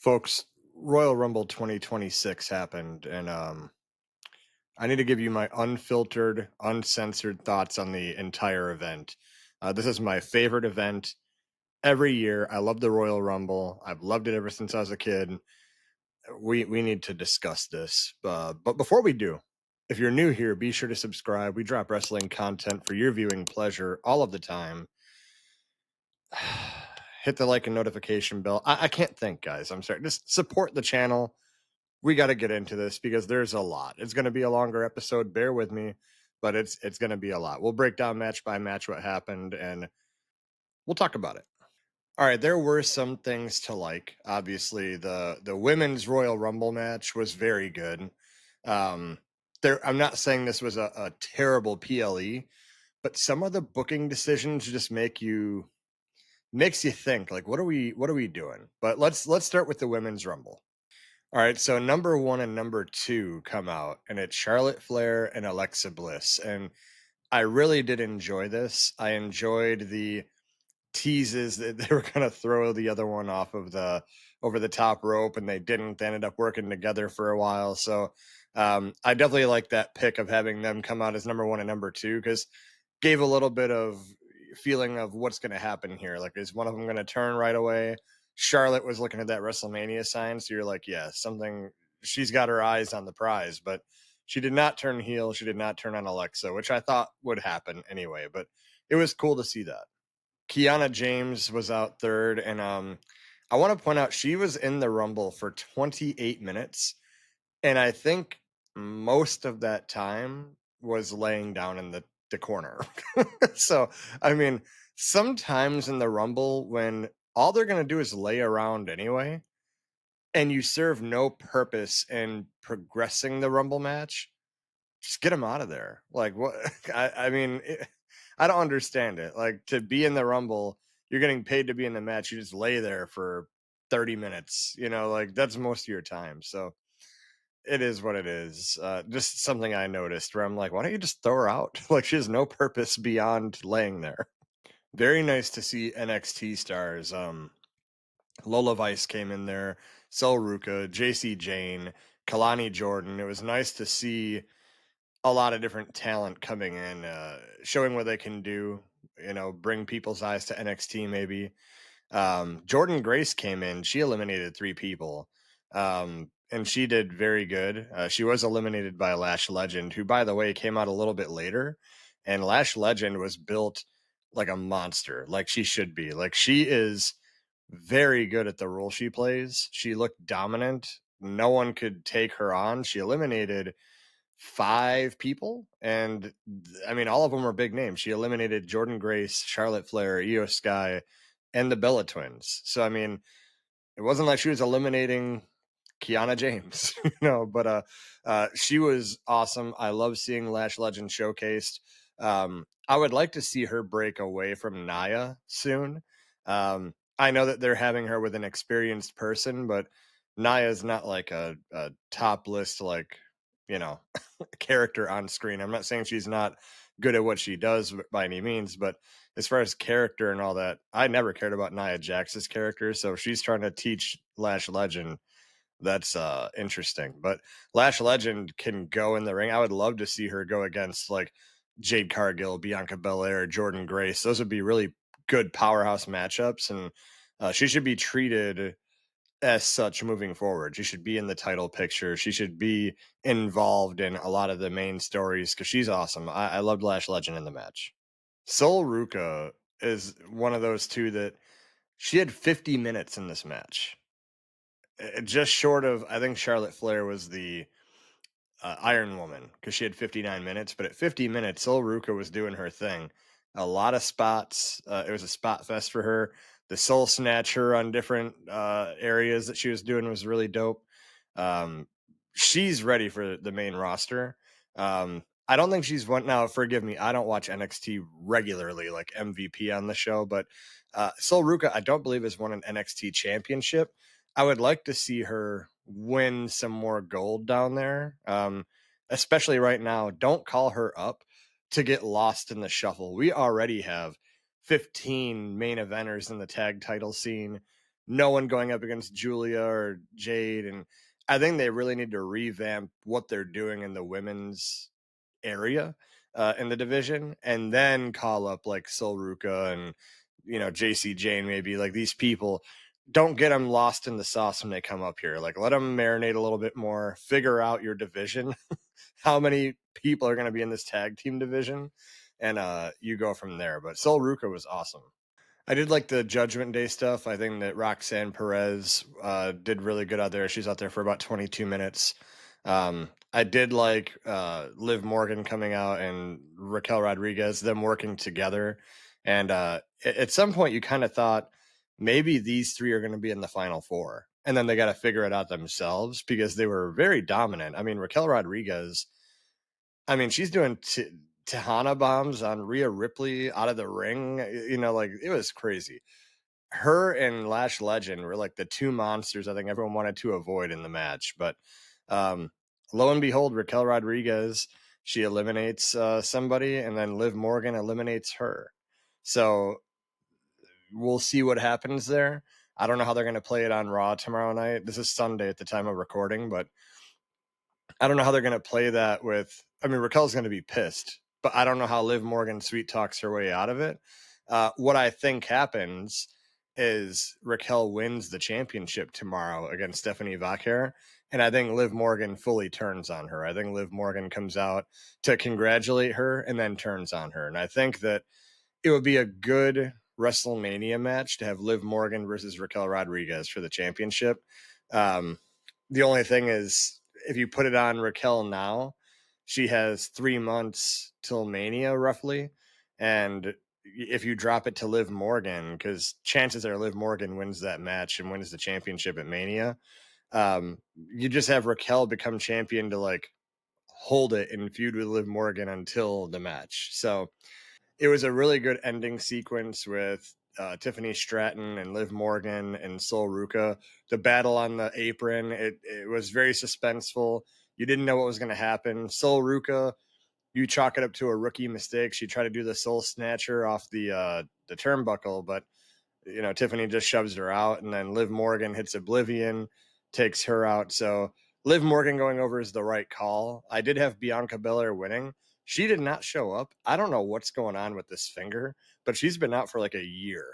Folks, Royal Rumble 2026 happened, and I need to give you my unfiltered, uncensored thoughts on the entire event. This is my favorite event every year. I love the Royal Rumble. I've loved it ever since I was a kid. We need to discuss this, but before we do, if you're new here, be sure to subscribe. We drop wrestling content for your viewing pleasure all of the time. Hit the like and notification bell. I can't think, guys. I'm sorry. Just support the channel. We got to get into this because there's a lot. It's going to be a longer episode. Bear with me, but it's going to be a lot. We'll break down match by match what happened, and we'll talk about it. All right, there were some things to like. Obviously, the women's Royal Rumble match was very good. Um, I'm not saying this was a terrible PLE, but some of the booking decisions just makes you think like, what are we doing? But let's start with the women's Rumble. All right, so number one and number two come out, and it's Charlotte Flair and Alexa Bliss. And I really did enjoy this. I enjoyed the teases that they were going to throw the other one off of the over the top rope, and they didn't. They ended up working together for a while. So I definitely like that pick of having them come out as number one and number two because gave a little bit of feeling of what's going to happen here. Like, is one of them going to turn right away? Charlotte was looking at that WrestleMania sign, so you're like, yeah, something. She's got her eyes on the prize, but she did not turn heel. She did not turn on Alexa, which I thought would happen anyway. But it was cool to see that. Kiana James was out third, and I want to point out she was in the Rumble for 28 minutes, and I think most of that time was laying down in the corner. So, I mean, sometimes in the Rumble, when all they're going to do is lay around anyway, and you serve no purpose in progressing the Rumble match, just get them out of there. Like, what? I mean, I don't understand it. Like, to be in the Rumble, you're getting paid to be in the match. You just lay there for 30 minutes, like that's most of your time. So, it is what it is. Just something I noticed where I'm like, why don't you just throw her out? Like she has no purpose beyond laying there. Very nice to see NXT stars. Lola Vice came in there, Sol Ruca, JC Jane, Kalani Jordan. It was nice to see a lot of different talent coming in, showing what they can do. Bring people's eyes to NXT maybe. Jordan Grace came in. She eliminated 3 people. And she did very good. She was eliminated by Lash Legend, who, by the way, came out a little bit later. And Lash Legend was built like a monster, like she should be. Like she is very good at the role she plays. She looked dominant. No one could take her on. She eliminated 5 people, and I mean, all of them were big names. She eliminated Jordan Grace, Charlotte Flair, Io Sky, and the Bella Twins. So I mean, it wasn't like she was eliminating Kiana James, but she was awesome. I love seeing Lash Legend showcased. I would like to see her break away from Nia soon. I know that they're having her with an experienced person, but Nia is not like a top list you know character on screen. I'm not saying she's not good at what she does by any means, but as far as character and all that, I never cared about Nia Jax's character. So if she's trying to teach Lash Legend, that's interesting. But Lash Legend can go in the ring. I would love to see her go against like Jade Cargill, Bianca Belair, Jordan Grace. Those would be really good powerhouse matchups, and she should be treated as such moving forward. She should be in the title picture. She should be involved in a lot of the main stories because she's awesome. I loved Lash Legend in the match. Sol Ruca is one of those two that she had 50 minutes in this match. Just short of, I think Charlotte Flair was the Iron Woman because she had 59 minutes. But at 50 minutes, Sol Ruca was doing her thing. A lot of spots. It was a spot fest for her. The Soul Snatcher on different areas that she was doing was really dope. She's ready for the main roster. I don't think she's one now. Forgive me, I don't watch NXT regularly, like MVP on the show. But Sol Ruca, I don't believe has won an NXT championship. I would like to see her win some more gold down there, especially right now. Don't call her up to get lost in the shuffle. We already have 15 main eventers in the tag title scene. no one going up against Julia or Jade. And I think they really need to revamp what they're doing in the women's area in the division, and then call up like Sol Ruca and JC Jane, maybe like these people. Don't get them lost in the sauce when they come up here. Like let them marinate a little bit more. Figure out your division, how many people are going to be in this tag team division, and you go from there. But Sol Ruca was awesome. I did like the Judgment Day stuff. I think that Roxanne Perez did really good out there. She's out there for about 22 minutes. I did like Liv Morgan coming out and Raquel Rodriguez, them working together. And at some point, you kind of thought maybe these three are going to be in the final four. And then they got to figure it out themselves because they were very dominant. I mean, Raquel Rodriguez, I mean, she's doing Tejana bombs on Rhea Ripley out of the ring. Like it was crazy. Her and Lash Legend were like the two monsters I think everyone wanted to avoid in the match. But um, lo and behold, Raquel Rodriguez, she eliminates somebody, and then Liv Morgan eliminates her. So we'll see what happens there. I don't know how they're going to play it on Raw tomorrow night. This is Sunday at the time of recording, but I don't know how they're going to play that with. I mean, Raquel's going to be pissed, but I don't know how Liv Morgan sweet talks her way out of it. What I think happens is Raquel wins the championship tomorrow against Stephanie Vaquer, and I think Liv Morgan fully turns on her. I think Liv Morgan comes out to congratulate her and then turns on her. And I think that it would be a good WrestleMania match to have Liv Morgan versus Raquel Rodriguez for the championship. Um, the only thing is, if you put it on Raquel now, she has 3 months till Mania roughly, and if you drop it to Liv Morgan, because chances are Liv Morgan wins that match and wins the championship at Mania, you just have Raquel become champion to like hold it and feud with Liv Morgan until the match. So it was a really good ending sequence with Tiffany Stratton and Liv Morgan and Sol Ruca. The battle on the apron, it was very suspenseful. You didn't know what was going to happen. Sol Ruca, you chalk it up to a rookie mistake. She tried to do the Soul Snatcher off the turnbuckle, but Tiffany just shoves her out, and then Liv Morgan hits Oblivion, takes her out. So Liv Morgan going over is the right call. I did have Bianca Belair winning. She did not show up. I don't know what's going on with this finger, but she's been out for like a year.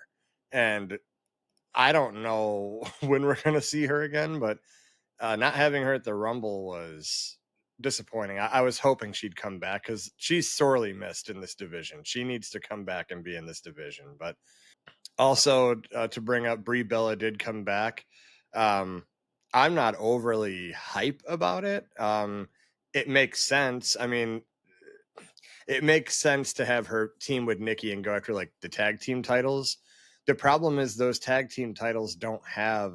And I don't know when we're going to see her again, but not having her at the Rumble was disappointing. I was hoping she'd come back because she's sorely missed in this division. She needs to come back and be in this division. But also, to bring up, Brie Bella did come back. I'm not overly hype about it. It makes sense. I mean, it makes sense to have her team with Nikki and go after like the tag team titles. The problem is those tag team titles don't have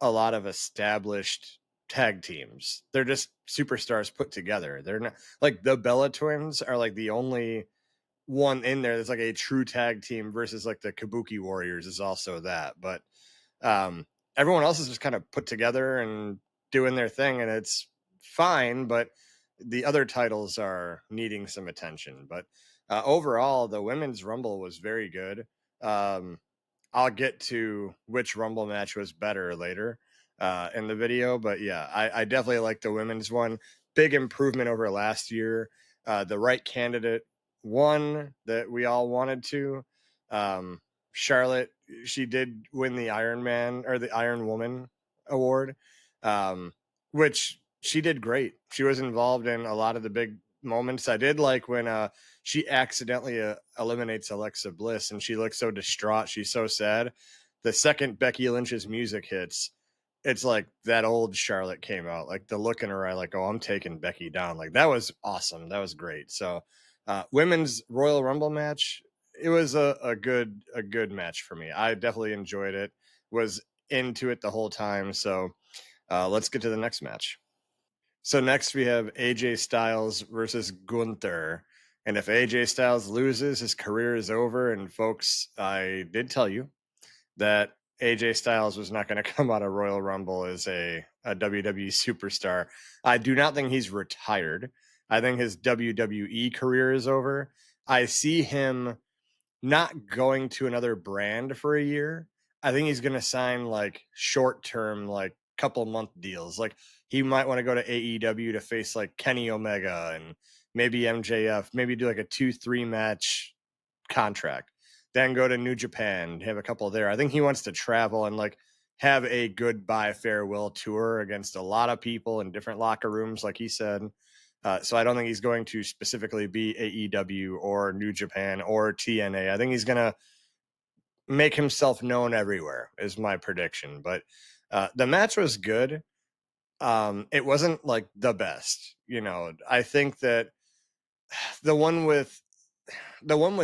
a lot of established tag teams. They're just superstars put together. They're not like the Bella twins are like the only one in there that's like a true tag team versus like the Kabuki Warriors is also that. But um, everyone else is just kind of put together and doing their thing, and it's fine. But the other titles are needing some attention. But overall, the women's Rumble was very good. Um, I'll get to which Rumble match was better later in the video, but yeah, I definitely like the women's one. Big improvement over last year. The right candidate won that we all wanted to. Um, Charlotte, she did win the Iron Man or the Iron Woman award, which she did great. She was involved in a lot of the big moments. I did like when she accidentally eliminates Alexa Bliss and she looks so distraught. She's so sad. The second Becky Lynch's music hits, it's like that old Charlotte came out, like the look in her eye, like, oh, I'm taking Becky down. Like that was awesome. That was great. So women's Royal Rumble match, it was a good match for me. I definitely enjoyed it, was into it the whole time. So let's get to the next match. So next we have AJ Styles versus Gunther. And if AJ Styles loses, his career is over. And folks, I did tell you that AJ Styles was not going to come out of Royal Rumble as a WWE superstar. I do not think he's retired. I think his WWE career is over. I see him not going to another brand for a year. I think he's gonna sign like short term, like couple month deals. Like he might want to go to AEW to face like Kenny Omega and maybe MJF, maybe do like a 2-3 match contract, then go to New Japan, have a couple there. I think he wants to travel and like have a goodbye farewell tour against a lot of people in different locker rooms, like he said. So I don't think he's going to specifically be AEW or New Japan or TNA. I think he's going to make himself known everywhere, is my prediction. But the match was good. It wasn't like the best, you know. I think that the one with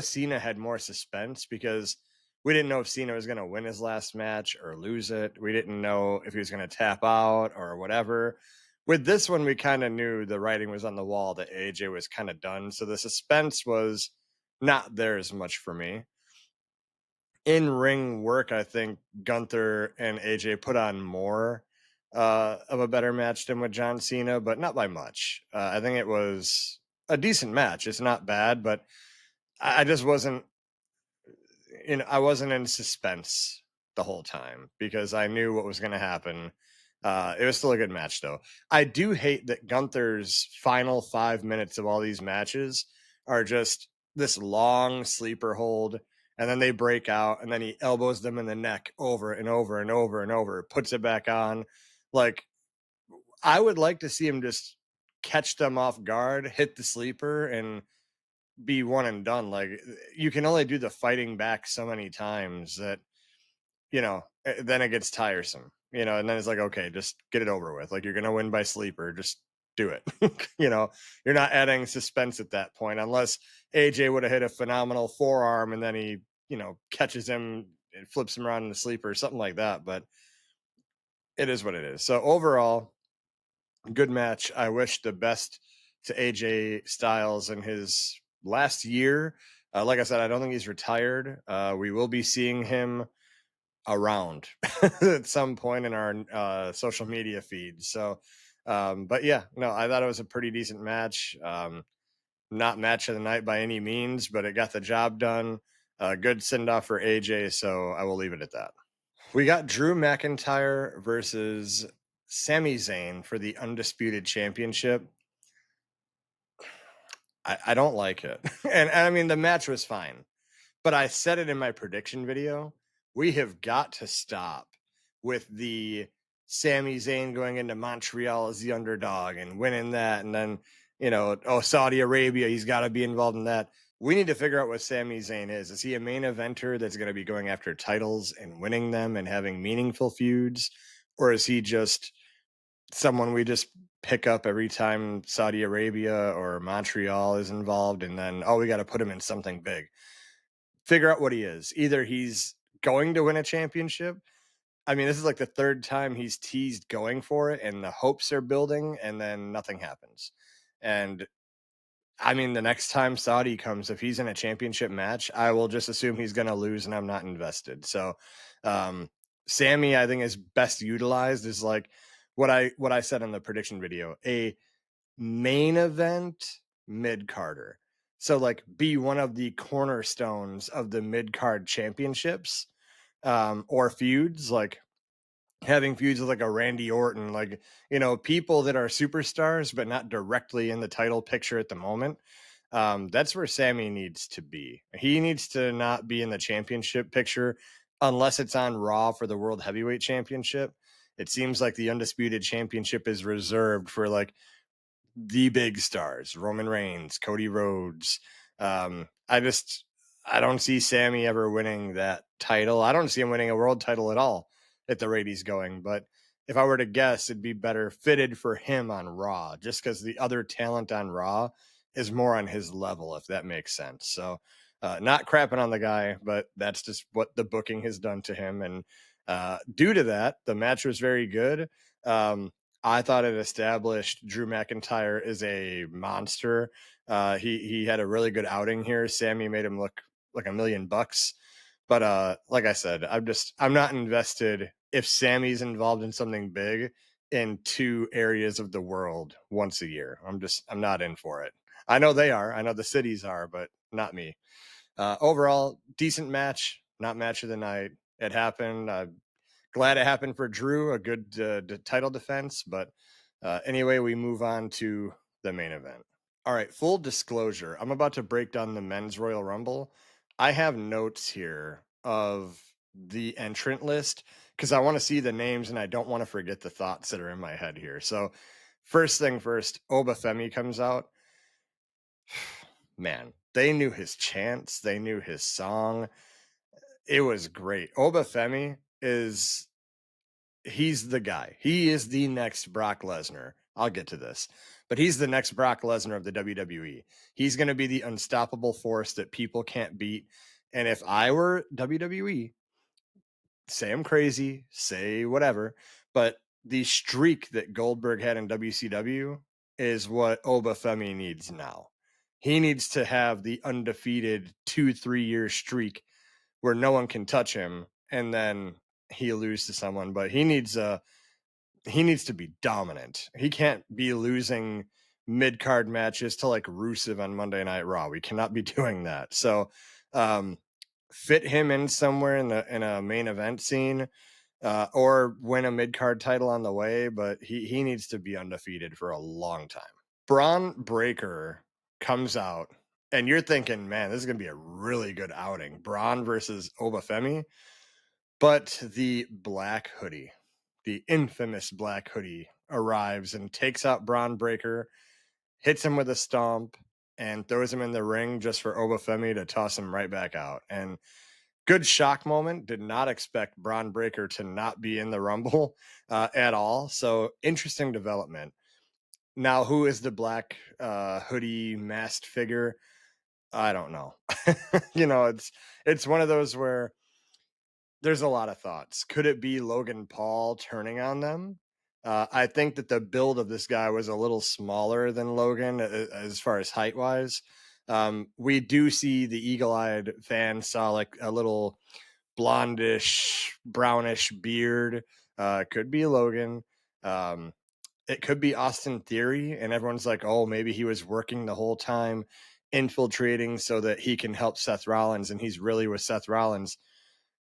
Cena had more suspense because we didn't know if Cena was going to win his last match or lose it. We didn't know if he was going to tap out or whatever. With this one, we kind of knew the writing was on the wall that AJ was kind of done. So the suspense was not there as much for me. In ring work, I think Gunther and AJ put on more of a better match than with John Cena, but not by much. I think it was a decent match. It's not bad, but I just wasn't, I wasn't in suspense the whole time because I knew what was going to happen. It was still a good match, though. I do hate that Gunther's final 5 minutes of all these matches are just this long sleeper hold, and then they break out, and then he elbows them in the neck over and over and over and over, puts it back on. Like, I would like to see him just catch them off guard, hit the sleeper, and be one and done. Like, you can only do the fighting back so many times that, then it gets tiresome, and then it's like, okay, just get it over with. Like, you're going to win by sleeper. Just do it. You're not adding suspense at that point, unless AJ would have hit a phenomenal forearm and then he, catches him and flips him around in the sleeper or something like that. But it is what it is. So overall, good match. I wish the best to AJ Styles in his last year. Like I said, I don't think he's retired. We will be seeing him around at some point in our social media feed. So, but yeah, no, I thought it was a pretty decent match. Not match of the night by any means, but it got the job done. Good send off for AJ. So I will leave it at that. We got Drew McIntyre versus Sami Zayn for the Undisputed Championship. I don't like it. And I mean, the match was fine, but I said it in my prediction video. We have got to stop with the Sami Zayn going into Montreal as the underdog and winning that. And then, Saudi Arabia, he's got to be involved in that. We need to figure out what Sami Zayn is. Is he a main eventer that's going to be going after titles and winning them and having meaningful feuds? Or is he just someone we just pick up every time Saudi Arabia or Montreal is involved, and then, we got to put him in something big? Figure out what he is. Either he's going to win a championship. I mean, this is like the third time he's teased going for it, and the hopes are building, and then nothing happens. And I mean, the next time Saudi comes, if he's in a championship match, I will just assume he's going to lose, and I'm not invested. So, Sammy, I think, is best utilized is like what I said in the prediction video, a main event mid carder. So like be one of the cornerstones of the mid card championships, or feuds, like having feuds with like a Randy Orton, like, people that are superstars, but not directly in the title picture at the moment. That's where Sammy needs to be. He needs to not be in the championship picture unless it's on Raw for the World Heavyweight Championship. It seems like the Undisputed Championship is reserved for like the big stars, Roman Reigns, Cody Rhodes. I don't see Sammy ever winning that title. I don't see him winning a world title at all at the rate he's going. But if I were to guess, it'd be better fitted for him on Raw, just because the other talent on Raw is more on his level, if that makes sense. So, not crapping on the guy, but that's just what the booking has done to him. And due to that, the match was very good. I thought it established Drew McIntyre is a monster. He had a really good outing here. Sammy made him look like $1,000,000. But like I said, I'm not invested if Sammy's involved in something big in two areas of the world once a year. I'm not in for it. I know they are. I know the cities are, but not me. Overall, decent match, not match of the night. It happened. Glad it happened for Drew, a good title defense. But anyway, we move on to the main event. All right, full disclosure. I'm about to break down the men's Royal Rumble. I have notes here of the entrant list because I want to see the names and I don't want to forget the thoughts that are in my head here. So, first thing first, Obafemi comes out. Man, they knew his chants, they knew his song. It was great. Obafemi is he's the guy. He is the next Brock Lesnar. I'll get to this. But he's the next Brock Lesnar of the WWE. He's going to be the unstoppable force that people can't beat. And if I were WWE, say I'm crazy, say whatever, but the streak that Goldberg had in WCW is what Obafemi needs now. He needs to have the undefeated 2-3 year streak where no one can touch him, and then he lose to someone. But he needs to be dominant. He can't be losing mid card matches to like Rusev on Monday Night Raw. We cannot be doing that. So fit him in somewhere in a main event scene, or win a mid card title on the way. But he needs to be undefeated for a long time. Braun Breaker comes out, and you're thinking, man, this is gonna be a really good outing. Braun versus Obafemi. But the black hoodie, the infamous black hoodie, arrives and takes out Braun Breaker, hits him with a stomp, and throws him in the ring just for Obafemi to toss him right back out. And good shock moment. Did not expect Braun Breaker to not be in the Rumble at all. So interesting development. Now, who is the black hoodie masked figure? I don't know. It's one of those where there's a lot of thoughts. Could it be Logan Paul turning on them? I think that the build of this guy was a little smaller than Logan as far as height wise. We do see the eagle-eyed fan saw like a little blondish, brownish beard. Could be Logan. It could be Austin Theory, and everyone's like, oh, maybe he was working the whole time, infiltrating so that he can help Seth Rollins, and he's really with Seth Rollins.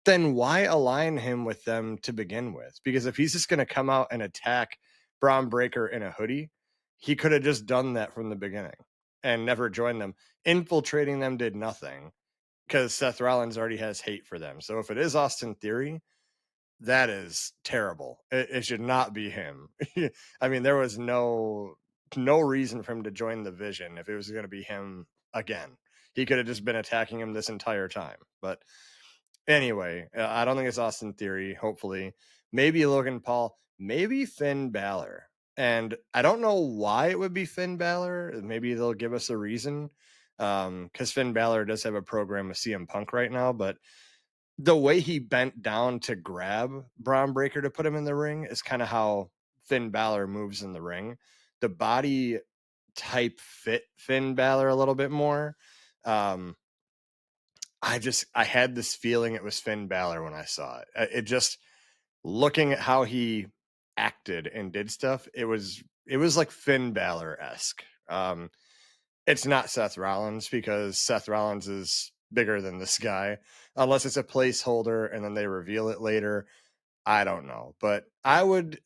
Then why align him with them to begin with? Because if he's just going to come out and attack Braun Breaker in a hoodie, he could have just done that from the beginning and never joined them. Infiltrating them did nothing because Seth Rollins already has hate for them. So if it is Austin Theory, that is terrible. It should not be him. I mean, there was no reason for him to join the Vision if it was going to be him again. He could have just been attacking him this entire time. But anyway, I don't think it's Austin Theory. Hopefully, maybe Logan Paul, maybe Finn Balor. And I don't know why it would be Finn Balor. Maybe they'll give us a reason, because Finn Balor does have a program with CM Punk right now. But the way he bent down to grab Braun Breaker to put him in the ring is kind of how Finn Balor moves in the ring. The body type fit Finn Balor a little bit more. I had this feeling it was Finn Balor when I saw it. It just, looking at how he acted and did stuff, it was like Finn Balor-esque. It's not Seth Rollins because Seth Rollins is bigger than this guy, unless it's a placeholder and then they reveal it later. I don't know, but I would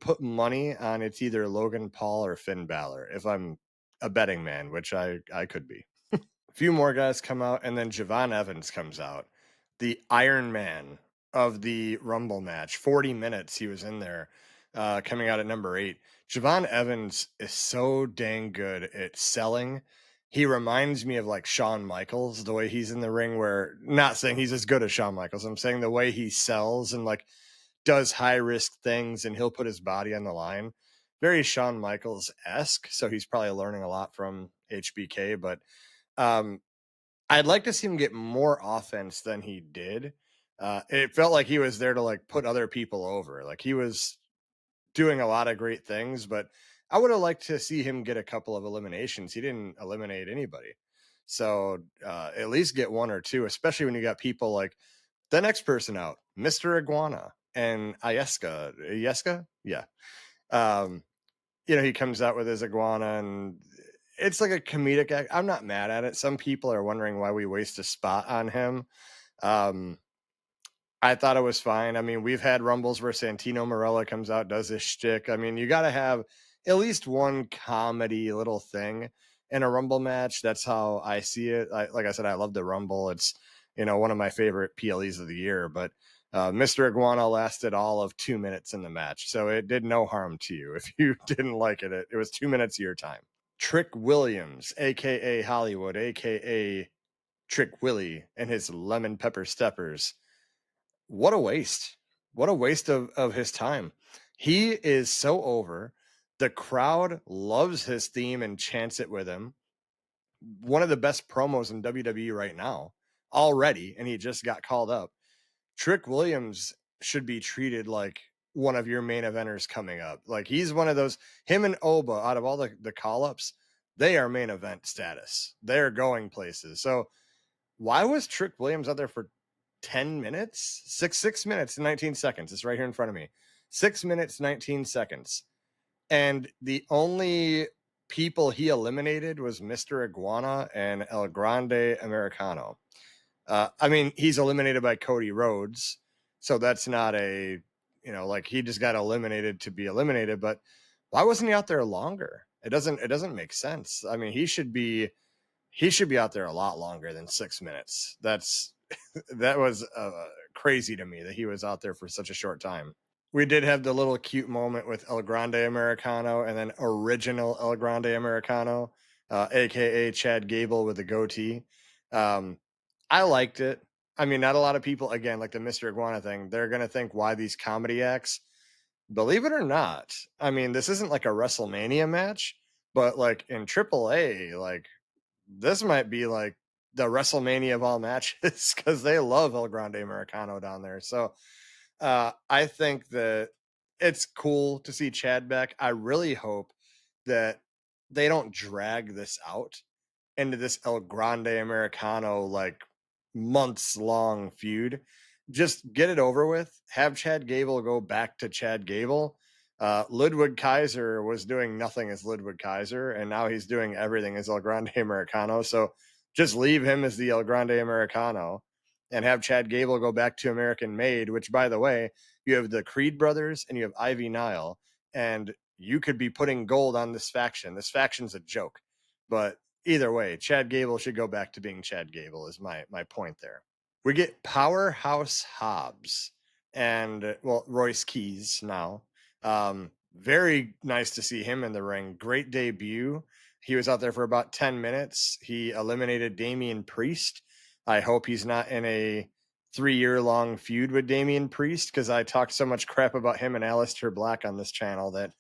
put money on it's either Logan Paul or Finn Balor if I'm a betting man, which I could be. A few more guys come out, and then Javon Evans comes out, the Iron Man of the Rumble match. 40 minutes he was in there, coming out at number 8. Javon Evans is so dang good at selling. He reminds me of like Shawn Michaels, the way he's in the ring, where, not saying he's as good as Shawn Michaels, I'm saying the way he sells and like does high risk things, and he'll put his body on the line. Very Shawn Michaels-esque. So he's probably learning a lot from HBK, but um, I'd like to see him get more offense than he did. It felt like he was there to like put other people over. Like he was doing a lot of great things, but I would have liked to see him get a couple of eliminations. He didn't eliminate anybody. So at least get one or two, especially when you got people like the next person out, Mr. Iguana and Ieska. Ieska? Yeah. Um, he comes out with his iguana, and it's like a comedic act. I'm not mad at it. Some people are wondering why we waste a spot on him. Um, I thought it was fine. I mean, we've had rumbles where Santino Marella comes out, does his shtick. I mean, you got to have at least one comedy little thing in a rumble match. That's how I see it. Like I said, I love the rumble. It's one of my favorite PLEs of the year. But Mr. Iguana lasted all of 2 minutes in the match, so it did no harm to you if you didn't like it. It was 2 minutes of your time. Trick Williams, aka Hollywood, aka Trick Willie, and his lemon pepper steppers. What a waste. What a waste of his time. He is so over. The crowd loves his theme and chants it with him. One of the best promos in WWE right now already, and he just got called up. Trick Williams should be treated like one of your main eventers coming up. Like he's one of those, him and Oba, out of all the call ups, they are main event status. They're going places. So why was Trick Williams out there for 10 minutes? 6 minutes and 19 seconds. It's right here in front of me. 6 minutes, 19 seconds. And the only people he eliminated was Mr. Iguana and El Grande Americano. I mean, he's eliminated by Cody Rhodes. So that's not like he just got eliminated to be eliminated. But why wasn't he out there longer? It doesn't make sense. I mean, he should be out there a lot longer than 6 minutes. That was crazy to me that he was out there for such a short time. We did have the little cute moment with El Grande Americano and then original El Grande Americano, aka Chad Gable with the goatee. I liked it. I mean, not a lot of people, again, like the Mr. Iguana thing, they're going to think, why these comedy acts? Believe it or not, I mean, this isn't like a WrestleMania match, but like in AAA, like this might be like the WrestleMania of all matches because they love El Grande Americano down there. So I think that it's cool to see Chad back. I really hope that they don't drag this out into this El Grande Americano like months long feud. Just get it over with. Have Chad Gable go back to Chad Gable. Ludwig Kaiser was doing nothing as Ludwig Kaiser, and now he's doing everything as El Grande Americano. So just leave him as the El Grande Americano and have Chad Gable go back to American Made, which, by the way, you have the Creed brothers and you have Ivy Nile, and you could be putting gold on this faction. This faction's a joke. But either way, Chad Gable should go back to being Chad Gable is my point there. We get Powerhouse Hobbs and Royce Keys now. Very nice to see him in the ring. Great debut. He was out there for about 10 minutes. He eliminated Damian Priest. I hope he's not in a 3-year long feud with Damian Priest because I talked so much crap about him and Aleister Black on this channel that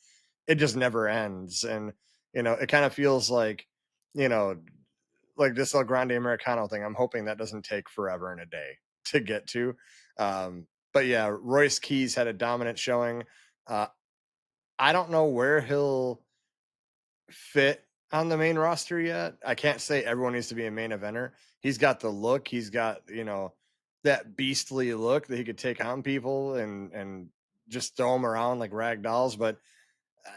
it just never ends. And, it kind of feels like, like this El Grande Americano thing. I'm hoping that doesn't take forever and a day to get to. But yeah, Royce Keys had a dominant showing. I don't know where he'll fit on the main roster yet. I can't say everyone needs to be a main eventer. He's got the look. He's got, that beastly look that he could take on people and just throw them around like rag dolls. But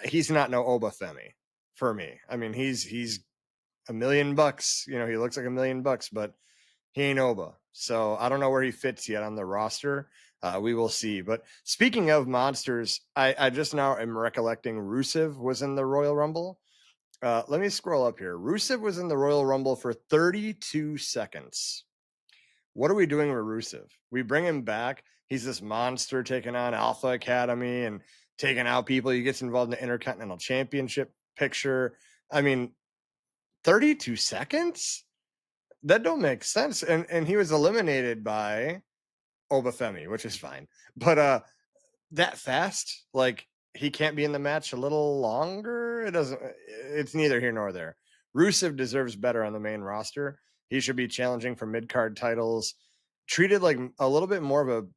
he's not no Obafemi for me. I mean, he's $1 million. He looks like $1 million, but he ain't Oba. So I don't know where he fits yet on the roster. We will see. But speaking of monsters, I just now am recollecting Rusev was in the Royal Rumble. Let me scroll up here. Rusev was in the Royal Rumble for 32 seconds. What are we doing with Rusev? We bring him back. He's this monster taking on Alpha Academy and taking out people. He gets involved in the Intercontinental Championship picture. I mean, 32 seconds? That don't make sense. And he was eliminated by Obafemi, which is fine. But that fast, like he can't be in the match a little longer. It's neither here nor there. Rusev deserves better on the main roster. He should be challenging for mid-card titles, treated like a little bit more of a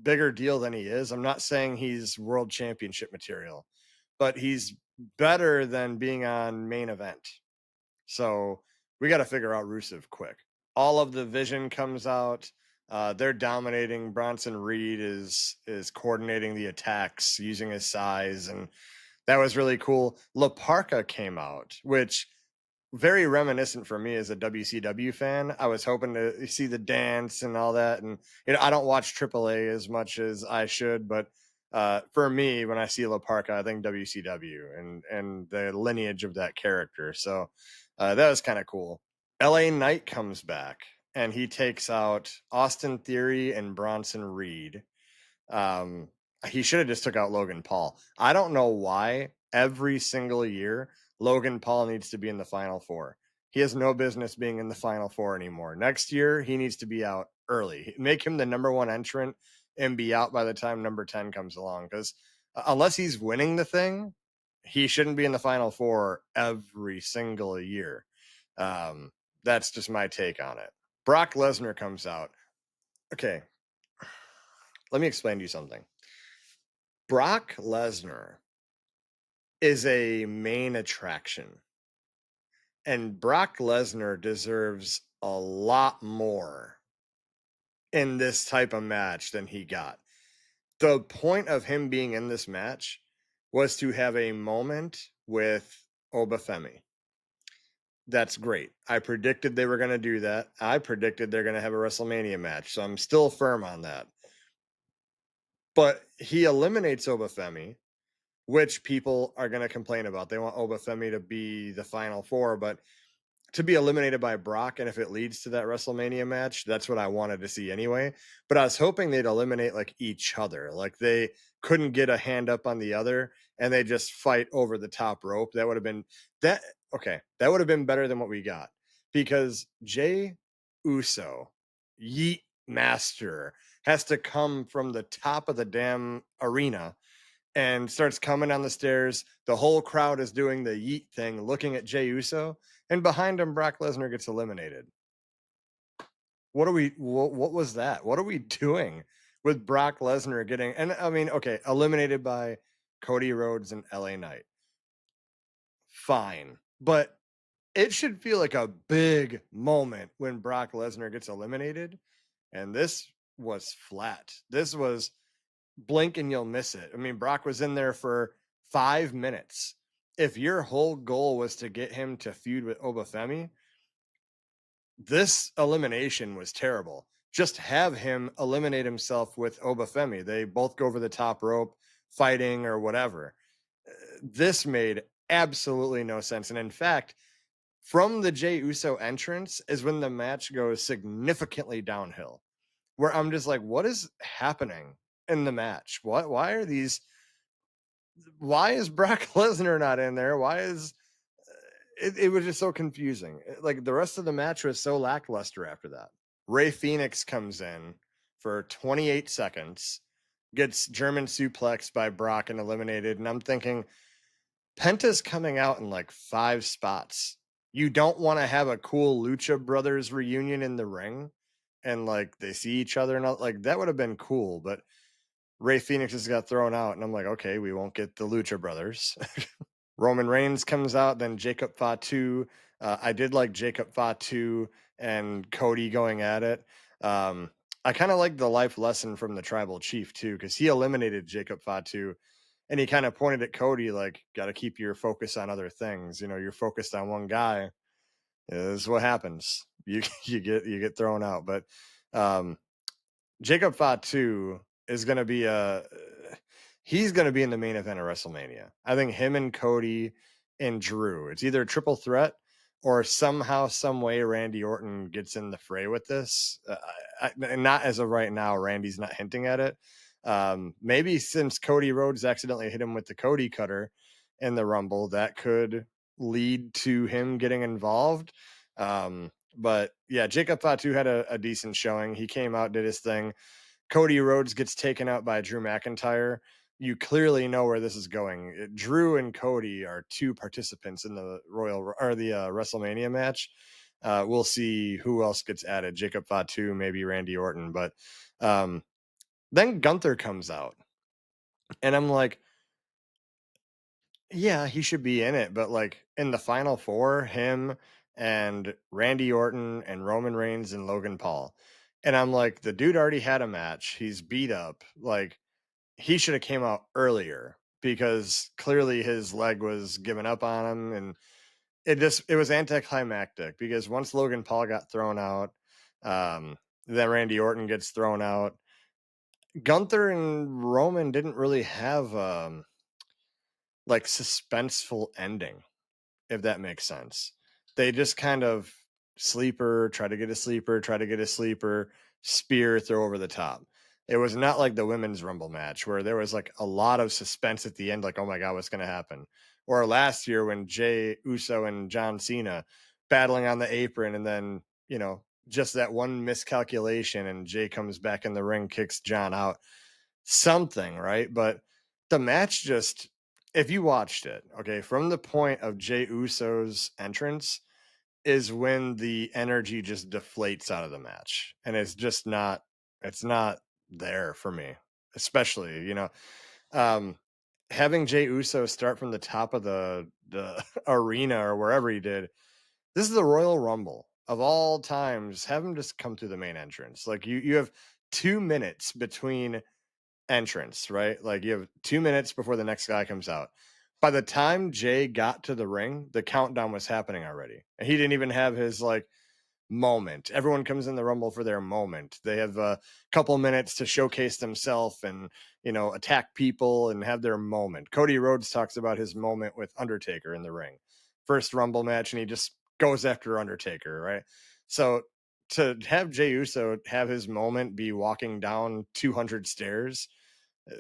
bigger deal than he is. I'm not saying he's world championship material, but he's better than being on main event. So we got to figure out Rusev quick. All of the Vision comes out. They're dominating. Bronson Reed is coordinating the attacks using his size, and that was really cool. La Parka came out, which very reminiscent for me as a WCW fan. I was hoping to see the dance and all that, and I don't watch AAA as much as I should, but for me, when I see La Parka, I think WCW and the lineage of that character. So that was kind of cool. LA Knight comes back and he takes out Austin Theory and Bronson Reed. Um, he should have just took out Logan Paul. I don't know why every single year Logan Paul needs to be in the final four. He has no business being in the final four anymore. Next year, he needs to be out early. Make him the number one entrant and be out by the time number 10 comes along. Because unless he's winning the thing, he shouldn't be in the final four every single year. That's just my take on it. Brock Lesnar comes out. Okay, let me explain to you something. Brock Lesnar is a main attraction, and Brock Lesnar deserves a lot more in this type of match than he got. The point of him being in this match was to have a moment with Obafemi. That's great. I predicted they were going to do that. I predicted they're going to have a WrestleMania match, so I'm still firm on that. But he eliminates Obafemi, which people are going to complain about. They want Obafemi to be the final four, but to be eliminated by Brock, and if it leads to that WrestleMania match, that's what I wanted to see anyway. But I was hoping they'd eliminate like each other. Like they couldn't get a hand up on the other and they just fight over the top rope. That would have been that okay. That would have been better than what we got. Because Jay Uso, Yeet Master, has to come from the top of the damn arena and starts coming down the stairs. The whole crowd is doing the yeet thing, looking at Jey Uso, and behind him, Brock Lesnar gets eliminated. What was that? What are we doing with Brock Lesnar getting, and I mean, okay, eliminated by Cody Rhodes and LA Knight. Fine. But it should feel like a big moment when Brock Lesnar gets eliminated. And this was flat. This was blink and you'll miss it. I mean, Brock was in there for 5 minutes. If your whole goal was to get him to feud with Obafemi, this elimination was terrible. Just have him eliminate himself with Obafemi. They both go over the top rope, fighting or whatever. This made absolutely no sense. And in fact, from the Jey Uso entrance is when the match goes significantly downhill, where I'm just like, what is happening in the match? Why are these? Why is Brock Lesnar not in there? Why is it was just so confusing. Like the rest of the match was so lackluster after that. Ray Phoenix comes in for 28 seconds, gets German suplexed by Brock and eliminated. And I'm thinking, Penta's coming out in like 5 spots. You don't want to have a cool Lucha Brothers reunion in the ring and like they see each other and all, like that would have been cool. But Ray Phoenix just got thrown out, and I'm like, okay, we won't get the Lucha Brothers. Roman Reigns comes out, then Jacob Fatu. I did like Jacob Fatu and Cody going at it. I kind of like the life lesson from the tribal chief too, because he eliminated Jacob Fatu and he kind of pointed at Cody like, got to keep your focus on other things. You're focused on one guy. This is what happens. You get thrown out. But Jacob Fatu is going to be he's going to be in the main event of WrestleMania. I think him and Cody and Drew. It's either a triple threat or somehow, some way, Randy Orton gets in the fray with this. Not as of right now. Randy's not hinting at it. Maybe since Cody Rhodes accidentally hit him with the Cody Cutter in the Rumble, that could lead to him getting involved. But yeah, Jacob Fatu had a decent showing. He came out, did his thing. Cody Rhodes gets taken out by Drew McIntyre. You clearly know where this is going. Drew and Cody are 2 participants in the WrestleMania match. We'll see who else gets added. Jacob Fatu, maybe Randy Orton. But then Gunther comes out. And I'm like, yeah, he should be in it. But like in the final 4, him and Randy Orton and Roman Reigns and Logan Paul. And I'm like, the dude already had a match. He's beat up. Like, he should have came out earlier because clearly his leg was giving up on him. And it was anticlimactic because once Logan Paul got thrown out, then Randy Orton gets thrown out. Gunther and Roman didn't really have like suspenseful ending, if that makes sense. They just kind of try to get a sleeper, try to get a sleeper, spear, throw over the top. It was not like the women's Rumble match where there was like a lot of suspense at the end, like, oh my God, what's going to happen? Or last year when Jay Uso and John Cena battling on the apron, and then, just that one miscalculation and Jay comes back in the ring, kicks John out. Something, right? But the match just, if you watched it, okay, from the point of Jey Uso's entrance is when the energy just deflates out of the match. And it's not there for me, especially, um, having Jey Uso start from the top of the arena or wherever he did. This is the Royal Rumble of all times. Have him just come through the main entrance. Like you have 2 minutes between entrance, right? Like you have 2 minutes before the next guy comes out. By the time Jay got to the ring, the countdown was happening already. And he didn't even have his like moment. Everyone comes in the Rumble for their moment. They have a couple minutes to showcase themselves and, attack people and have their moment. Cody Rhodes talks about his moment with Undertaker in the ring. First Rumble match, and he just goes after Undertaker, right? So to have Jey Uso have his moment be walking down 200 stairs,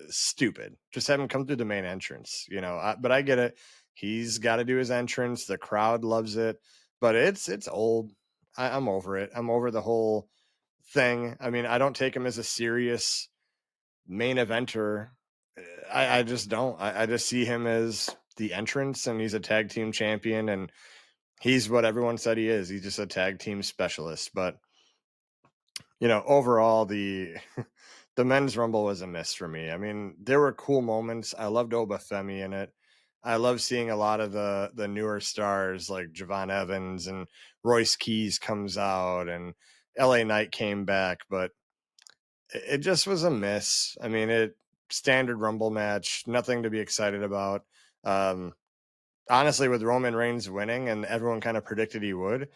stupid. Just have him come through the main entrance, but I get it. He's got to do his entrance. The crowd loves it, but it's old. I'm over it. I'm over the whole thing. I mean, I don't take him as a serious main eventer. I just don't. I just see him as the entrance, and he's a tag team champion, and he's what everyone said he is. He's just a tag team specialist. But overall, the the men's rumble was a miss for me. I mean, there were cool moments. I loved Obafemi in it. I love seeing a lot of the newer stars like Javon Evans and Royce Keys comes out, and LA Knight came back, but it just was a miss. I mean, it standard rumble match, nothing to be excited about. Um, Honestly, with Roman Reigns winning and everyone kind of predicted he would,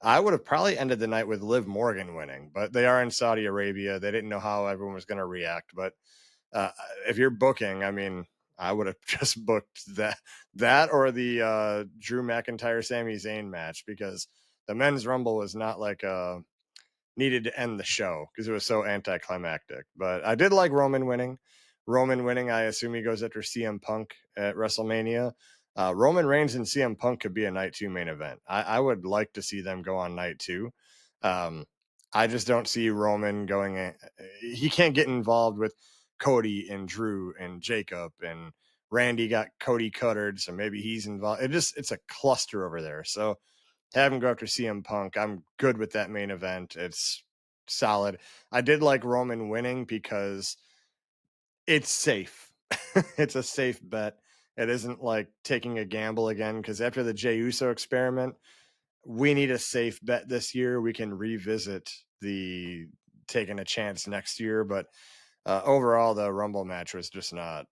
I would have probably ended the night with Liv Morgan winning, but they are in Saudi Arabia. They didn't know how everyone was going to react. But if you're booking, I mean, I would have just booked that or the Drew McIntyre Sami Zayn match, because the men's rumble was not like needed to end the show because it was so anticlimactic. But I did like Roman winning. I assume he goes after CM Punk at WrestleMania. Roman Reigns and CM Punk could be a night two main event. I would like to see them go on night two. I just don't see Roman going. He can't get involved with Cody and Drew and Jacob, and Randy got Cody cuttered, so maybe he's involved. It's a cluster over there. So have him go after CM Punk. I'm good with that main event. It's solid. I did like Roman winning because it's safe. It's a safe bet. It isn't like taking a gamble again, because after the Jey Uso experiment, we need a safe bet this year. We can revisit the taking a chance next year, but overall, the Rumble match was just not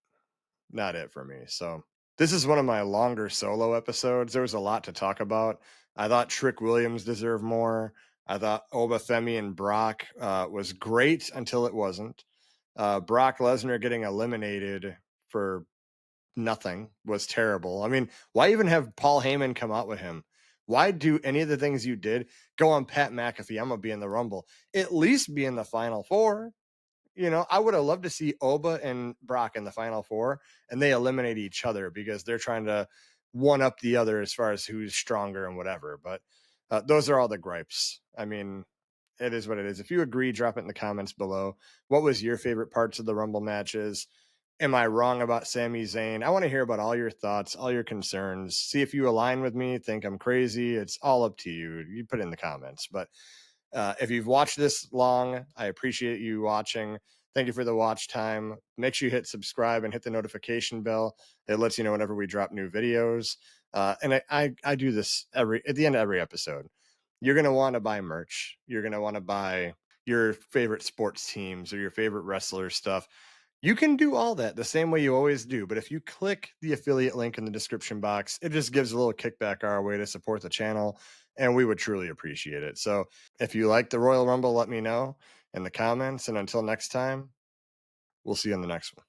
it for me. So this is one of my longer solo episodes. There was a lot to talk about. I thought Trick Williams deserved more. I thought Obafemi and Brock was great until it wasn't. Brock Lesnar getting eliminated for nothing was terrible. I mean, why even have Paul Heyman come out with him? Why do any of the things you did go on Pat McAfee? I'm gonna be in the Rumble. At least be in the Final Four. I would have loved to see Oba and Brock in the Final Four, and they eliminate each other because they're trying to one up the other as far as who's stronger and whatever. But those are all the gripes. I mean, it is what it is. If you agree, drop it in the comments below. What was your favorite parts of the Rumble matches? Am I wrong about Sami Zayn? I want to hear about all your thoughts, all your concerns. See if you align with me, think I'm crazy. It's all up to you. You put it in the comments. But if you've watched this long, I appreciate you watching. Thank you for the watch time. Make sure you hit subscribe and hit the notification bell. It lets you know whenever we drop new videos. And I do this at the end of every episode. You're going to want to buy merch. You're going to want to buy your favorite sports teams or your favorite wrestler stuff. You can do all that the same way you always do, but if you click the affiliate link in the description box, it just gives a little kickback our way to support the channel, and we would truly appreciate it. So if you like the Royal Rumble, let me know in the comments. And until next time, we'll see you in the next one.